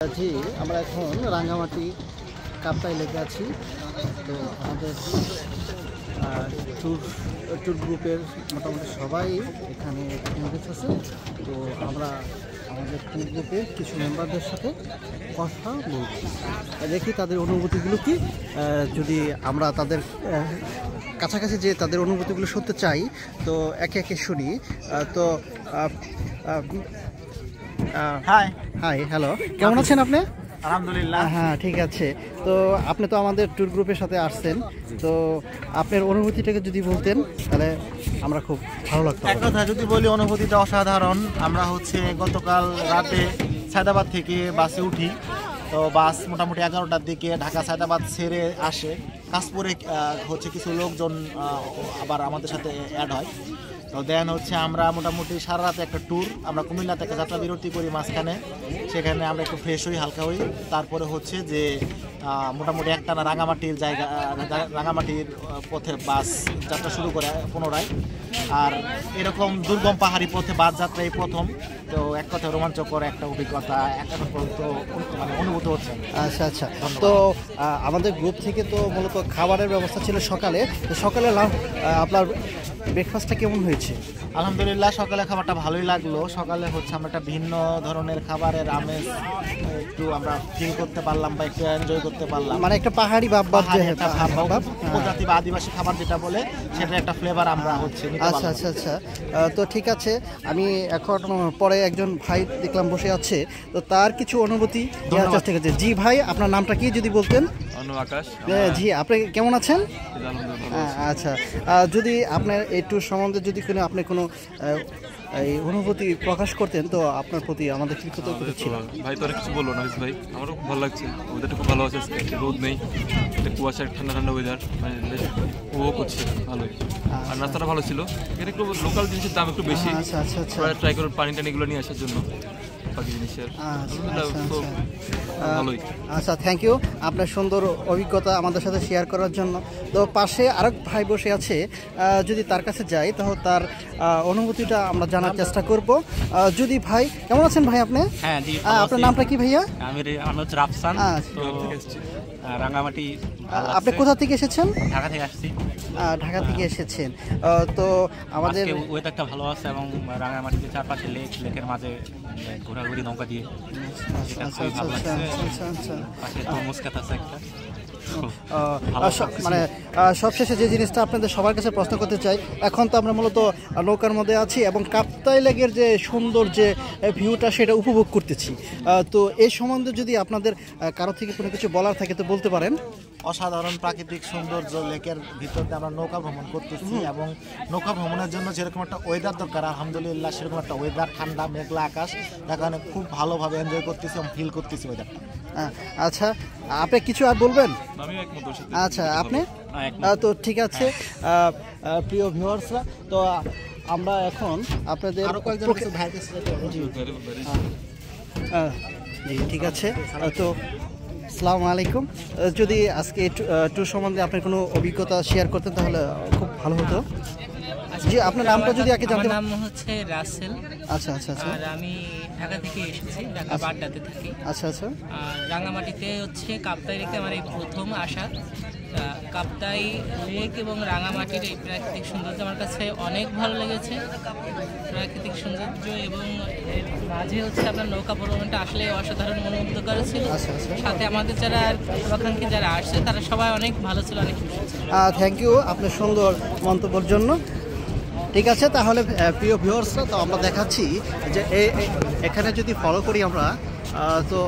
জি, আমরা এখন রাঙ্গামাটি কাপ্তাই লেকে আছি। তো আমাদের ট্যুর গ্রুপের মোটামুটি সবাই এখানে এসেছে। তো আমরা আমাদের ট্যুর গ্রুপের কিছু মেম্বারদের সাথে কথা বলছি, দেখি তাদের অনুভূতিগুলো কি। যদি আমরা তাদের কাছাকাছি যে তাদের অনুভূতিগুলো শুনতে চাই, তো একে একে শুনি। তো হাই হাই হ্যালো, কেমন আছেন আপনি? আলহামদুলিল্লাহ। হ্যাঁ, ঠিক আছে। তো আপনি তো আমাদের ট্যুর গ্রুপের সাথে আসছেন, তো আপনার অনুভূতিটাকে যদি বলতেন তাহলে আমরা খুব ভালো লাগতো। এক কথা যদি বলি, অনুভূতিটা অসাধারণ। আমরা গতকাল রাতে সায়দাবাদ থেকে বাসে উঠি। তো বাস মোটামুটি 11টার দিকে ঢাকা সায়দাবাদ ছেড়ে আসে। কাশপুরে কিছু লোকজন আবার আমাদের সাথে অ্যাড হয়। তো দেন আমরা মোটামুটি সারা রাতে একটা ট্যুর, আমরা কুমিল্লা থেকে যাত্রা বিরতি করি মাঝখানে। সেখানে আমরা একটু ফ্রেশ হই, হালকা হই। তারপরে যে মোটামুটি একটানা রাঙামাটির পথে বাস যাত্রা শুরু করে পুনরায়। আর এরকম দুর্গম পাহাড়ি পথে বাস যাত্রা এই প্রথম। তো এক কথা রোমাঞ্চকর একটা অভিজ্ঞতা এখন পর্যন্ত অনুভূত হচ্ছে। আচ্ছা আচ্ছা। তো আমাদের গ্রুপ থেকে তো মূলত খাবারের ব্যবস্থা ছিল সকালে। তো সকালে আপনার ব্রেকফাস্টটা কেমন হয়েছে? আলহামদুলিল্লাহ, সকালে খাবারটা ভালোই লাগলো। সকালে আমরা একটা ভিন্ন ধরনের খাবারের আমেজ একটু আমরা ফিল করতে পারলাম বা একটু এনজয় করতে পারলাম। মানে একটা পাহাড়ি ভাব, প্রজাতি বা আদিবাসী খাবার যেটা বলে, সেটার একটা ফ্লেভার আমরা আচ্ছা আচ্ছা আচ্ছা। তো ঠিক আছে, আমি এখন পরে একজন ভাই দেখলাম বসে আছে, তো তার কিছু অনুভূতি দেওয়ার চেষ্টা করছে। জি ভাই, আপনার নামটা কি যদি বলতেন? আকাশ। জি, আপনি কেমন আছেন? আচ্ছা, যদি আপনার এই ট্যুর সম্বন্ধে যদি আপনি কোনো এই অনুভূতি প্রকাশ করতেন, তো আপনার প্রতি আমাদের কৃতজ্ঞতা ছিল। ভাই তো অনেক কিছু বললো না ভাই, আমারও খুব ভালো লাগছে। ওয়েদারটা খুব ভালো আছে, রোদ নেই, কুয়াশা, ঠান্ডা ঠান্ডা ওয়েদার, মানে উপভোগ করছি ভালোই। আর রাস্তাটা ভালো ছিল। এখানে একটু লোকাল জিনিসের দাম একটু বেশি। আচ্ছা আচ্ছা আচ্ছা। ট্রাই করুন পানি টানি এগুলো নিয়ে আসার জন্য বাকি জিনিসের। আচ্ছা, থ্যাংক ইউ আপনার সুন্দর অভিজ্ঞতা আমাদের সাথে শেয়ার করার জন্য। তো পাশে আরেক ভাই বসে আছে, যদি তার কাছে যাই তাহলে তার অনুভূতিটা আমরা জানার চেষ্টা করব। যদি ভাই, কেমন আছেন ভাই আপনি? হ্যাঁ জি, আপনার নামটা কি ভাইয়া? আমি হচ্ছে রাফসান। রাঙ্গামাটি। আপনি কোথা থেকে এসেছেন? ঢাকা থেকে আসছি। ঢাকা থেকে এসেছেন। তো আমাদের ওয়েদারটা ভালো আছে এবং রাঙ্গামাটিতে চারপাশে লেকের মাঝে ঘোরাঘুরি নৌকা দিয়ে মানে সবশেষে যে জিনিসটা আপনাদের সবার কাছে প্রশ্ন করতে চাই, এখন তো আমরা মূলত নৌকার মধ্যে আছি এবং কাপ্তাই লেকের যে সুন্দর যে ভিউটা সেটা উপভোগ করতেছি। তো এই সম্বন্ধে যদি আপনাদের কারো থেকে কোনো কিছু বলার থাকে তো বলতে পারেন। অসাধারণ প্রাকৃতিক সৌন্দর্য, লেকের ভিতর দিয়ে আমরা নৌকা ভ্রমণ করতেছি এবং নৌকা ভ্রমণের জন্য যেরকম একটা ওয়েদার দরকার, আলহামদুলিল্লাহ সেরকম একটা ওয়েদার, ঠান্ডা মেঘলা আকাশ, এখানে খুব ভালোভাবে এনজয় করতেছি এবং ফিল করতেছি ওয়েদারটা। আচ্ছা, আপনি কিছু আর বলবেন? আচ্ছা, আপনি? তো ঠিক আছে প্রিয় ভিউয়ার্সরা, তো আমরা এখন আপনাদের জি ঠিক আছে। তো আসসালামু আলাইকুম। যদি আজকে ট্যুর সম্বন্ধে আপনার কোনো অভিজ্ঞতা শেয়ার করতেন তাহলে খুব ভালো হতো। জি, আপনার নামটা যদি আগে জানতে। আমার নাম হচ্ছে রাসেল। আচ্ছা আচ্ছা আচ্ছা। আর আমি ঢাকা থেকে এসেছি, ঢাকা বাড্ডাতে থাকি। আচ্ছা আচ্ছা। আর রাঙামাটিতে কাপ্তাই লেকে আমার এই প্রথম আসা। কাপ্তাই লেক এবং রাঙামাটির এই প্রাকৃতিক সৌন্দর্য আমার কাছে অনেক ভালো লেগেছে। প্রাকৃতিক সৌন্দর্য এবং এর মাঝে আপনার নৌকা ভ্রমণটা আসলে অসাধারণ মনোমুগ্ধকর ছিল। সাথে আমাদের যারা শুভাকাঙ্ক্ষী যারা আসছে তারা সবাই অনেক ভালো ছিল, অনেক খুশি ছিল। থ্যাংক ইউ আপনার সুন্দর মন্তব্যের জন্য। ঠিক আছে, তাহলে প্রিয় ভিউয়ার্সরা, তো আমরা দেখাচ্ছি যে এখানে যদি ফলো করি আমরা, তো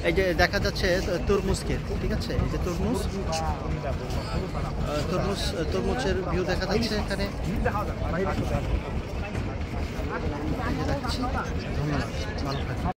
এই যে দেখা যাচ্ছে তরমুজকে, ঠিক আছে, এই যে তরমুজের ভিউ দেখা যাচ্ছে এখানে। ধন্যবাদ, ভালো থাকবেন।